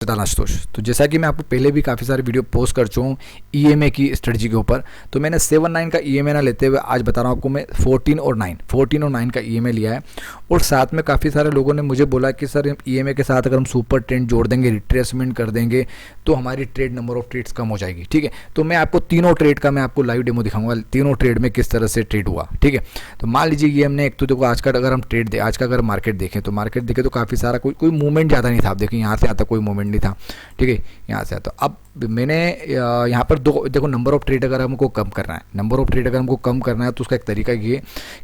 नमस्कार आशुतोष। तो जैसा कि मैं आपको पहले भी काफ़ी सारे वीडियो पोस्ट कर चुका हूँ ईएमए की स्ट्रेटजी के ऊपर, तो मैंने 7-9 का ईएमए ना लेते हुए आज बता रहा हूँ आपको मैं 14 और 9 का ईएमए लिया है। और साथ में काफ़ी सारे लोगों ने मुझे बोला कि सर ईएमए के साथ अगर हम सुपर ट्रेंड जोड़ देंगे, रिट्रेसमेंट कर देंगे तो हमारी ट्रेड नंबर ऑफ ट्रेड्स कम हो जाएगी। ठीक है, तो मैं आपको तीनों ट्रेड का मैं आपको लाइव डेमो दिखाऊंगा, तीनों ट्रेड में किस तरह से ट्रेड हुआ। ठीक है, तो मान लीजिए ये हमने एक तो देखो आज का अगर हम ट्रेड दे आज का अगर मार्केट देखें तो काफ़ी सारा कोई मूवमेंट ज़्यादा नहीं था। आप देखिए यहाँ से आता कोई मूवमेंट नहीं था। ठीक है, यहाँ से आता अब मैंने यहाँ पर दो देखो नंबर ऑफ ट्रेड अगर हमको कम करना है, तो उसका एक तरीका ये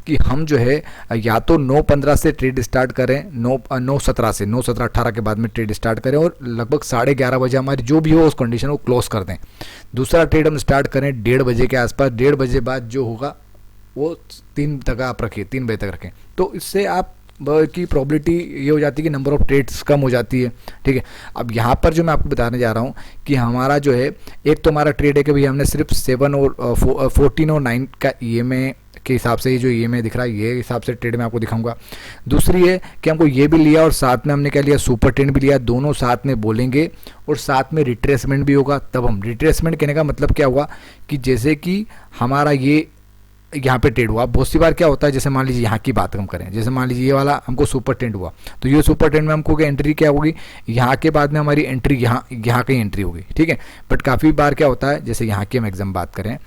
कि हम जो है या तो 9:15 से ट्रेड स्टार्ट करें, 9:17 के बाद में ट्रेड स्टार्ट करें और लगभग 11:30 बजे हमारी जो भी हो उस कंडीशन को क्लोज कर दें। दूसरा ट्रेड हम स्टार्ट करें 1:30 बजे के आसपास, 1:30 बजे बाद जो होगा वो 3 तक आप रखिए, 3 बजे तक रखें। तो इससे आप की प्रोबेबिलिटी ये हो जाती है कि नंबर ऑफ ट्रेड्स कम हो जाती है। ठीक है, अब यहाँ पर जो मैं आपको बताने जा रहा हूँ कि हमारा जो है एक तो हमारा ट्रेड है कि भाई हमने सिर्फ 14 और 9 का ईएमए के हिसाब से, ये जो ईएमए दिख रहा है ये हिसाब से ट्रेड में आपको दिखाऊंगा। दूसरी है कि हमको ये भी लिया और साथ में हमने क्या लिया, सुपर ट्रेंड भी लिया, दोनों साथ में बोलेंगे और साथ में रिट्रेसमेंट भी होगा। तब हम रिट्रेसमेंट कहने का मतलब क्या हुआ कि जैसे कि हमारा ये यहाँ पे ट्रेड हुआ, बहुत सी बार क्या होता है जैसे मान लीजिए यहाँ की बात हम करें, जैसे मान लीजिए ये वाला हमको सुपर ट्रेंड हुआ तो ये सुपर ट्रेंड में हमको क्या एंट्री क्या होगी, यहाँ के बाद में हमारी एंट्री यहाँ की एंट्री होगी। ठीक है, बट काफ़ी बार क्या होता है जैसे यहाँ की हम एग्जाम बात करें,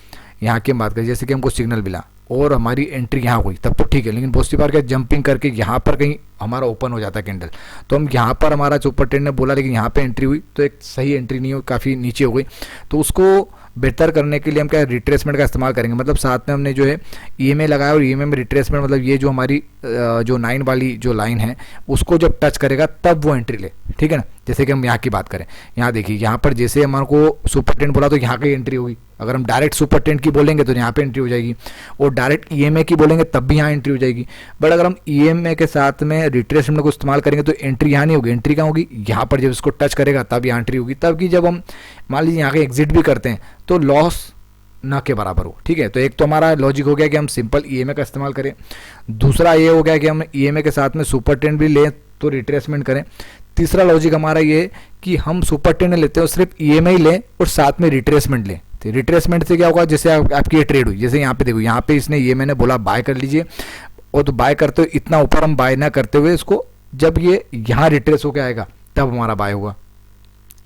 जैसे कि हमको सिग्नल मिला और हमारी एंट्री यहाँ हुई तब तो ठीक है, लेकिन बहुत सी बार क्या जंपिंग करके यहाँ पर कहीं हमारा ओपन हो जाता है कैंडल, तो हम यहाँ पर हमारा सुपर ट्रेंड ने बोला लेकिन यहाँ पे एंट्री हुई तो एक सही एंट्री नहीं हुई, काफ़ी नीचे हो गई। तो उसको बेहतर करने के लिए हम क्या रिट्रेसमेंट का इस्तेमाल करेंगे, मतलब साथ में हमने जो है ईएमए लगाया और ईएमए में रिट्रेसमेंट मतलब ये जो हमारी जो 9 वाली जो लाइन है उसको जब टच करेगा तब वो एंट्री ले। ठीक है ना, जैसे कि हम यहाँ की बात करें, यहाँ देखिए यहाँ पर जैसे हमारे को सुपर ट्रेंड बोला तो यहाँ की एंट्री होगी, अगर हम डायरेक्ट सुपर ट्रेंड की बोलेंगे तो यहाँ पे एंट्री हो जाएगी और डायरेक्ट ईएमए की बोलेंगे तब भी यहाँ एंट्री हो जाएगी। बट अगर हम ईएमए के साथ में रिट्रेसमेंट को इस्तेमाल करेंगे तो एंट्री यहाँ नहीं होगी, एंट्री कहाँ होगी, यहाँ पर जब इसको टच करेगा तब यहाँ एंट्री होगी। तब कि जब हम मान लीजिए यहाँ के एग्जिट भी करते हैं तो लॉस ना के बराबर हो। ठीक है, तो एक तो हमारा लॉजिक हो गया कि हम सिंपल ईएमए का इस्तेमाल करें, दूसरा ये हो गया कि हम ईएमए के साथ में सुपर ट्रेंड भी लें तो रिट्रेसमेंट करें, तीसरा लॉजिक हमारा ये कि हम सुपर ट्रेंड लेते हैं सिर्फ ईएमए ही लें और साथ में रिट्रेसमेंट लें। तो रिट्रेसमेंट से क्या होगा, जैसे आपकी ये ट्रेड हुई, जैसे यहाँ पे देखो यहाँ पे इसने ये मैंने बोला बाय कर लीजिए और तो बाय करते हुए इतना ऊपर हम बाय ना करते हुए इसको जब ये यहाँ रिट्रेस होकर आएगा तब हमारा बाय होगा।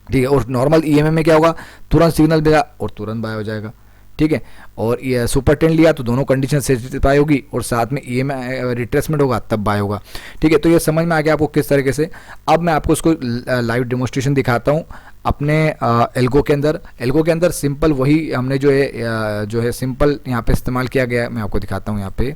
ठीक है, और नॉर्मल ईएमए में क्या होगा, तुरंत सिग्नल देगा और तुरंत बाय हो जाएगा। ठीक है, और ये सुपर ट्रेंड लिया तो दोनों कंडीशन सेटिस्फाई होगी और साथ में ईएमए रिट्रेसमेंट होगा तब बाय होगा। ठीक है, तो ये समझ में आ गया आपको किस तरीके से। अब मैं आपको इसको लाइव डेमोस्ट्रेशन दिखाता हूँ अपने एल्गो के अंदर सिंपल वही हमने जो है सिंपल यहाँ पे इस्तेमाल किया गया है। मैं आपको दिखाता हूँ, यहाँ पे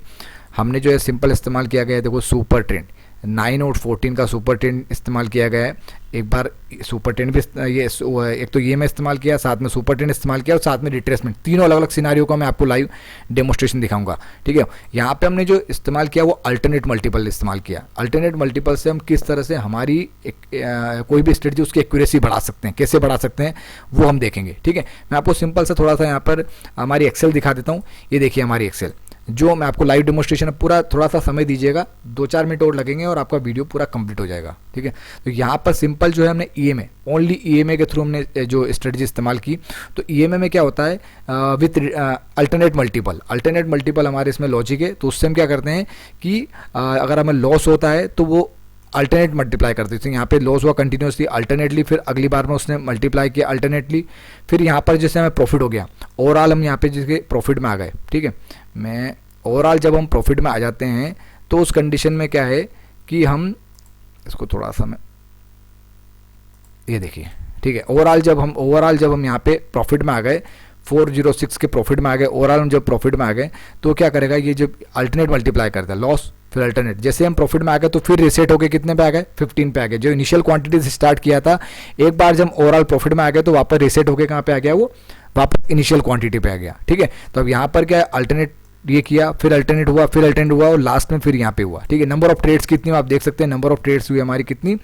हमने जो है सिंपल इस्तेमाल किया गया है, देखो सुपर ट्रेंड 9 और 14 का सुपर ट्रेंड इस्तेमाल किया गया है। एक बार सुपर ट्रेंड भी ये एक तो ये मैं इस्तेमाल किया, साथ में सुपर ट्रेंड इस्तेमाल किया और साथ में रिट्रेसमेंट, तीनों अलग अलग सिनारियो का मैं आपको लाइव डेमोस्ट्रेशन दिखाऊंगा। ठीक है, यहाँ पे हमने जो इस्तेमाल किया वो अल्टरनेट मल्टीपल इस्तेमाल किया। अल्टरनेट मल्टीपल से हम किस तरह से हमारी कोई भी स्ट्रेटजी उसकी एक्यूरेसी बढ़ा सकते हैं, कैसे बढ़ा सकते हैं वो हम देखेंगे। ठीक है, मैं आपको सिंपल सा थोड़ा सा यहाँ पर हमारी एक्सेल दिखा देता हूँ। ये देखिए हमारी एक्सेल, जो मैं आपको लाइव डेमोस्ट्रेशन पूरा थोड़ा सा समय दीजिएगा, 2-4 मिनट और लगेंगे और आपका वीडियो पूरा कंप्लीट हो जाएगा। ठीक है, तो यहाँ पर सिंपल जो है हमने ईएमए, ओनली ईएमए के थ्रू हमने जो स्ट्रेटजी इस्तेमाल की। तो ईएमए में क्या होता है विथ अल्टरनेट मल्टीपल हमारे इसमें लॉजिक है। तो उससे हम क्या करते हैं कि अगर हमें लॉस होता है तो वो अल्टरनेट मल्टीप्लाई करते हैं। यहाँ पे लॉस हुआ कंटिन्यूसली, अल्टरनेटली फिर अगली बार में उसने मल्टीप्लाई किया अल्टरनेटली, फिर यहाँ पर जैसे हमें प्रॉफिट हो गया, ओवरऑल हम यहाँ पे जिसके प्रॉफिट में आ गए। ठीक है, मैं ओवरऑल जब हम प्रॉफिट में आ जाते हैं तो उस कंडीशन में क्या है कि हम इसको थोड़ा सा मैं ये देखिए। ठीक है, ओवरऑल जब हम यहाँ पे प्रॉफिट में आ गए, 406 के प्रॉफिट में आ गए, ओवरऑल हम जब प्रॉफिट में आ गए तो क्या करेगा, ये जब अल्टरनेट मल्टीप्लाई करता है लॉस फिर अल्टरनेट, जैसे हम प्रॉफिट में आ गए तो फिर रिसेट होके कितने पे आ गए, 15 पे आ गए। जो इनिशियल क्वांटिटी से स्टार्ट किया था, एक बार जब ओवरऑल प्रॉफिट में आ गए तो वापस रिसेट होके कहाँ पे आ गया, वो वापस इनिशियल क्वांटिटी पे आ गया। ठीक है, तो अब यहाँ पर क्या अल्टरनेट ये किया, फिर अल्टरनेट हुआ और लास्ट में फिर यहाँ पे हुआ। ठीक है, नंबर ऑफ ट्रेड्स कितनी आप देख सकते हैं, नंबर ऑफ ट्रेड्स हुई हमारी कितनी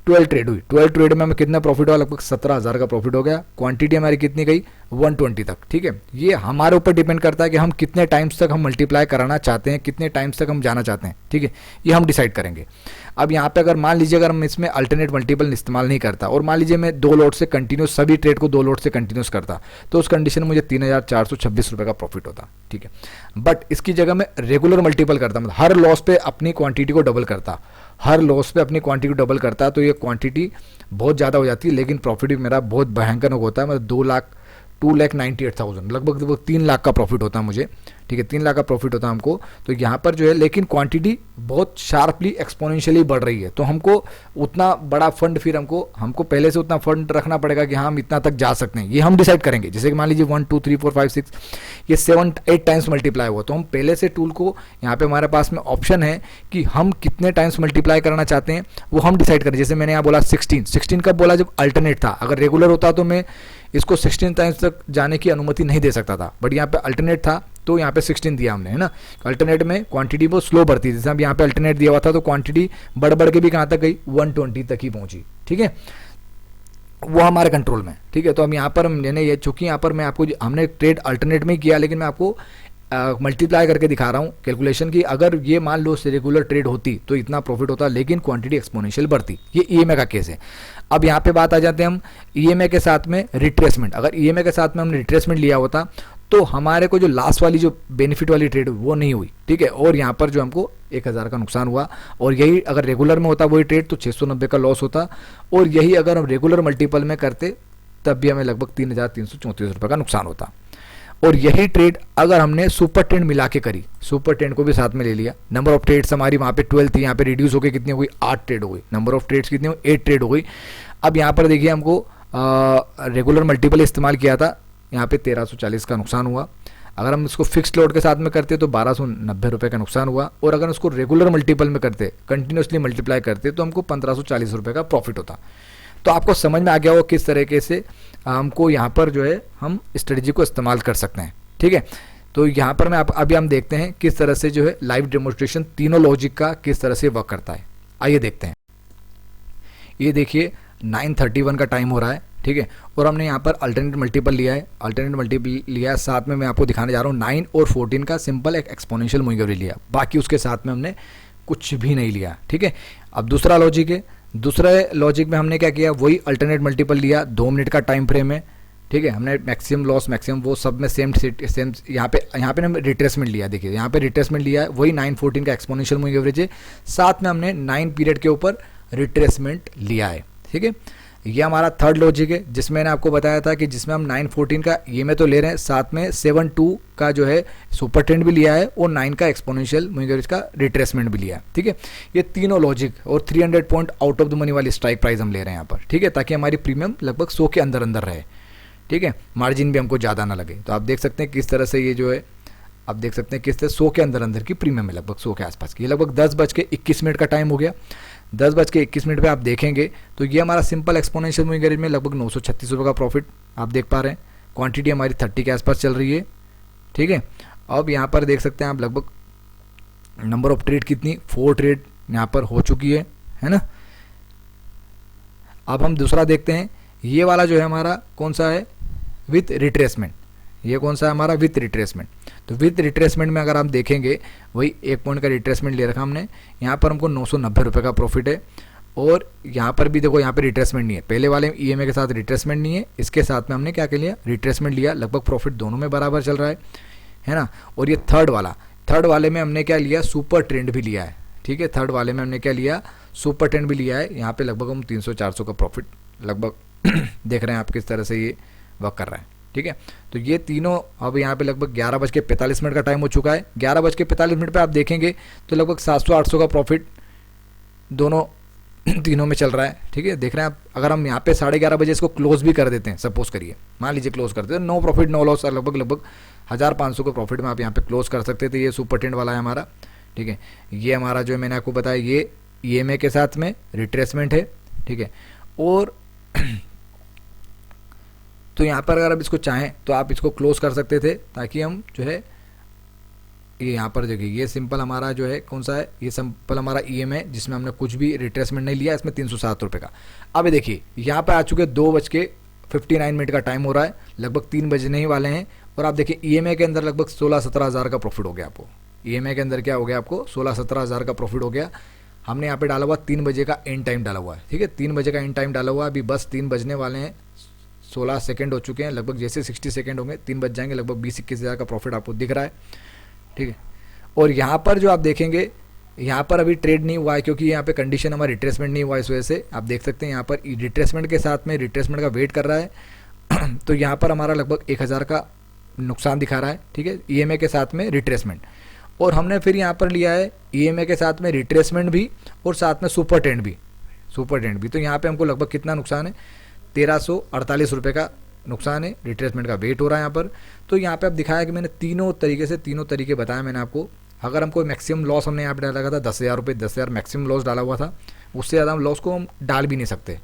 12 ट्रेड हुई, 12 ट्रेड में हमें कितना प्रॉफिट हुआ, लगभग 17,000 का प्रॉफिट हो गया। क्वांटिटी हमारी कितनी गई, 120 तक। ठीक है, ये हमारे ऊपर डिपेंड करता है कि हम कितने टाइम्स तक हम मल्टीप्लाई कराना चाहते हैं, कितने टाइम्स तक हम जाना चाहते हैं। ठीक है, ये हम डिसाइड करेंगे। अब यहाँ पे अगर मान लीजिए अगर हम इसमें अल्टरनेट मल्टीपल इस्तेमाल नहीं करता और मान लीजिए मैं 2 लॉट से कंटिन्यूस सभी ट्रेड को 2 लॉट से कंटिन्यूस करता, तो उस कंडीशन में मुझे 3,426 रुपये का प्रॉफिट होता। ठीक है, बट इसकी जगह मैं रेगुलर मल्टीपल करता, मतलब हर लॉस पे अपनी क्वांटिटी को डबल करता, हर लॉस पे अपनी क्वांटिटी डबल करता, तो ये क्वांटिटी बहुत ज़्यादा हो जाती है, लेकिन प्रॉफिट भी मेरा बहुत भयंकर होता है। मतलब 2,98,000 लगभग 3 लाख का प्रॉफिट होता है मुझे। ठीक है, 3 लाख का प्रॉफिट होता है हमको। तो यहाँ पर जो है लेकिन क्वांटिटी बहुत शार्पली एक्सपोनेंशियली बढ़ रही है, तो हमको उतना बड़ा फंड फिर हमको पहले से उतना फंड रखना पड़ेगा कि हाँ हम इतना तक जा सकते हैं। ये हम डिसाइड करेंगे। जैसे कि मान लीजिए 1 2 3 4 5 6 ये 7 8 टाइम्स मल्टीप्लाई हुआ, तो हम पहले से टूल को यहाँ पे हमारे पास में ऑप्शन है कि हम कितने टाइम्स मल्टीप्लाई करना चाहते हैं वो हम डिसाइड करें। जैसे मैंने यहाँ बोला 16 कब बोला, जब अल्टरनेट था। अगर रेगुलर होता तो मैं इसको 16 टाइम्स तक जाने की अनुमति नहीं दे सकता था, बट यहाँ पे अल्टरनेट था तो यहाँ पे 16 दिया हमने, है ना। अल्टरनेट में क्वांटिटी बहुत स्लो बढ़ती है, जैसे अब यहाँ पे अल्टरनेट दिया हुआ था तो क्वांटिटी बढ़ के भी कहाँ तक गई, 120 तक ही पहुंची। ठीक है, वो हमारे कंट्रोल में। ठीक है, तो अब यहाँ पर मैंने ये चूंकि यहाँ पर मैं आपको हमने ट्रेड अल्टरनेट में किया, लेकिन मैं आपको मल्टीप्लाई करके दिखा रहा हूँ कैलकुलेशन की। अगर ये मान लो रेगुलर ट्रेड होती तो इतना प्रॉफिट होता, लेकिन क्वांटिटी एक्सपोनेंशियल बढ़ती। ये ईएमए का केस है। अब यहाँ पे बात आ जाते हैं हम ईएमए के साथ में रिट्रेसमेंट। अगर ईएमए के साथ में हमने रिट्रेसमेंट लिया होता तो हमारे को जो लास्ट वाली जो बेनिफिट वाली ट्रेड वो नहीं हुई। ठीक है, और यहाँ पर जो हमको 1,000 का नुकसान हुआ, और यही अगर रेगुलर में होता वही ट्रेड तो 690 का लॉस होता, और यही अगर हम रेगुलर मल्टीपल में करते तब भी हमें लगभग 3,334 रुपये का नुकसान होता। और यही ट्रेड अगर हमने सुपर ट्रेंड मिला के करी, सुपर ट्रेंड को भी साथ में ले लिया, नंबर ऑफ ट्रेड्स हमारी वहाँ पे 12 थी, यहाँ पे रिड्यूस होकर कितनी हो गई, 8 ट्रेड हो गई। नंबर ऑफ ट्रेड्स कितनी हो, 8 ट्रेड हो गई। अब यहाँ पर देखिए हमको रेगुलर मल्टीपल इस्तेमाल किया था, यहाँ पे 1,340 का नुकसान हुआ। अगर हम इसको फिक्स्ड लोड के साथ में करते तो 1,290 रुपये का नुकसान हुआ, और अगर उसको रेगुलर मल्टीपल में करते, कंटिन्यूसली मल्टीप्लाई करते, तो हमको 1,540 रुपये का प्रॉफिट होता। तो आपको समझ में आ गया हो किस तरीके से हमको यहाँ पर जो है हम स्ट्रेटजी को इस्तेमाल कर सकते हैं। ठीक है, तो यहाँ पर मैं अभी हम देखते हैं किस तरह से जो है लाइव डेमोन्स्ट्रेशन तीनों लॉजिक का किस तरह से वर्क करता है। आइए देखते हैं। ये देखिए 9:31 का टाइम हो रहा है। ठीक है, और हमने यहाँ पर अल्टरनेट मल्टीपल लिया है, साथ में मैं आपको दिखाने जा रहा हूँ 9 और 14 का सिंपल एक एक्सपोनेंशियल मूविंग एवरेज लिया, बाकी उसके साथ में हमने कुछ भी नहीं लिया। ठीक है, अब दूसरा लॉजिक है, दूसरे लॉजिक में हमने क्या किया, वही अल्टरनेट मल्टीपल लिया, 2 मिनट का टाइम फ्रेम है। ठीक है, हमने मैक्सिमम लॉस मैक्सिमम वो सब में सेम यहाँ पे हमने रिट्रेसमेंट लिया। देखिए यहाँ पे रिट्रेसमेंट लिया है, वही 9:14 का एक्सपोनेंशियल मूविंग एवरेज है, साथ में हमने 9 पीरियड के ऊपर रिट्रेसमेंट लिया है। ठीक है, ये हमारा थर्ड लॉजिक है, जिसमें मैंने आपको बताया था कि जिसमें हम 9:14 का ईएमए तो ले रहे हैं, साथ में 7.2 का जो है सुपर ट्रेंड भी लिया है, और 9 का एक्सपोनेंशियल मूविंग एवरेज का रिट्रेसमेंट भी लिया है। ठीक है, ये तीनों लॉजिक और 300 point out of the money वाली स्ट्राइक प्राइस हम ले रहे हैं यहाँ पर। ठीक है, ताकि हमारी प्रीमियम लगभग 100 के अंदर अंदर रहे। ठीक है, मार्जिन भी हमको ज़्यादा ना लगे। तो आप देख सकते हैं किस तरह से ये जो है, आप देख सकते हैं किस तरह 100 के अंदर अंदर की प्रीमियम है, लगभग 100 के आसपास की। लगभग 10:21 का टाइम हो गया। 10:21 पे आप देखेंगे तो ये हमारा सिंपल एक्सपोनेंशियल मूविंग एवरेज में लगभग 936 रुपये का प्रॉफिट आप देख पा रहे हैं। क्वांटिटी हमारी 30 के आसपास चल रही है। ठीक है, अब यहाँ पर देख सकते हैं आप लगभग नंबर ऑफ ट्रेड कितनी, 4 ट्रेड यहाँ पर हो चुकी है ना। अब हम दूसरा देखते हैं, ये वाला जो है हमारा कौन सा है, विथ रिट्रेसमेंट। ये कौन सा है हमारा, विथ रिट्रेसमेंट। तो विथ रिट्रेसमेंट में अगर हम देखेंगे, वही 1 पॉइंट का रिट्रेसमेंट ले रखा हमने, यहाँ पर हमको 990 रुपये का प्रॉफिट है। और यहाँ पर भी देखो, यहाँ पे रिट्रेसमेंट नहीं है, पहले वाले ईएमए के साथ रिट्रेसमेंट नहीं है, इसके साथ में हमने क्या कर लिया, रिट्रेसमेंट लिया। लगभग प्रॉफिट दोनों में बराबर चल रहा है ना। और ये थर्ड वाले में हमने क्या लिया, सुपर ट्रेंड भी लिया है। ठीक है, थर्ड वाले में हमने क्या लिया, सुपर ट्रेंड भी लिया है। यहाँ पे लगभग हम 300-400 का प्रॉफिट लगभग देख रहे हैं आप किस तरह से ये वर्क कर रहा है। ठीक है, तो ये तीनों अब यहाँ पे लगभग 11:45 का टाइम हो चुका है। 11:45 पे आप देखेंगे तो लगभग 700-800 का प्रॉफिट दोनों तीनों में चल रहा है। ठीक है, देख रहे हैं आप। अगर हम यहाँ पे 11:30 बजे इसको क्लोज भी कर देते हैं, सपोज करिए, मान लीजिए क्लोज करते हैं, नो प्रॉफिट नो लॉस, लगभग 1,500 के प्रॉफिट में आप यहाँ पे क्लोज कर सकते थे। ये सुपर ट्रेंड वाला है हमारा। ठीक है, ये हमारा जो मैंने आपको बताया, ये ईएमए के साथ में रिट्रेसमेंट है। ठीक है, और तो यहाँ पर अगर आप इसको चाहें तो आप इसको क्लोज कर सकते थे, ताकि हम जो है ये यहाँ पर देखिए, ये सिंपल हमारा जो है कौन सा है, ये सिंपल हमारा EM है जिसमें हमने कुछ भी रिट्रेसमेंट नहीं लिया, इसमें 307 रुपये का। अब देखिए यहाँ पे आ चुके 2:59 का टाइम हो रहा है, लगभग 3 बजने ही वाले हैं। और आप देखिए EMA के अंदर लगभग 16-17 हज़ार का प्रॉफिट हो गया आपको। EMA के अंदर क्या हो गया आपको, 16-17 हज़ार का प्रॉफिट हो गया। हमने यहाँ पे डाला हुआ 3 बजे का एंड टाइम डाला हुआ है, ठीक है, 3 बजे का एंड टाइम डाला हुआ है। अभी बस 3 बजने वाले हैं, 16 सेकंड हो चुके हैं, लगभग जैसे 60 सेकंड होंगे 3 बज जाएंगे, लगभग 20-21 हज़ार का प्रॉफिट आपको दिख रहा है, ठीक है। और यहाँ पर जो आप देखेंगे, यहाँ पर अभी ट्रेड नहीं हुआ है क्योंकि यहाँ पे कंडीशन हमारा रिट्रेसमेंट नहीं हुआ, इस वजह से आप देख सकते हैं यहाँ पर रिट्रेसमेंट के साथ में रिट्रेसमेंट का वेट कर रहा है। तो यहाँ पर हमारा लगभग 1000 का नुकसान दिखा रहा है, ठीक है, EMA के साथ में रिट्रेसमेंट। और हमने फिर यहाँ पर लिया है EMA के साथ में रिट्रेसमेंट भी और साथ में सुपर ट्रेंड भी। तो यहाँ पे हमको लगभग कितना नुकसान है, 1348 रुपये का नुकसान है, रिट्रेसमेंट का वेट हो रहा है यहाँ पर। तो यहाँ पे अब दिखाया कि मैंने तीनों तरीके बताया मैंने आपको। अगर हमको मैक्सिमम लॉस हमने यहाँ पे डाला था 10,000 रुपये, 10,000 मैक्सिमम लॉस डाला हुआ था, उससे ज़्यादा हम लॉस को हम डाल भी नहीं सकते,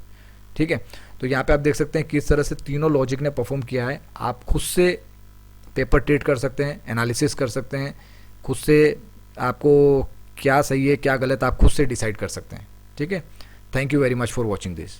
ठीक है। तो यहाँ पे आप देख सकते हैं किस तरह से तीनों लॉजिक ने परफॉर्म किया है। आप खुद से पेपर ट्रेड कर सकते हैं, एनालिसिस कर सकते हैं, खुद से आपको क्या सही है क्या गलत आप खुद से डिसाइड कर सकते हैं, ठीक है। Thank you very much for watching this.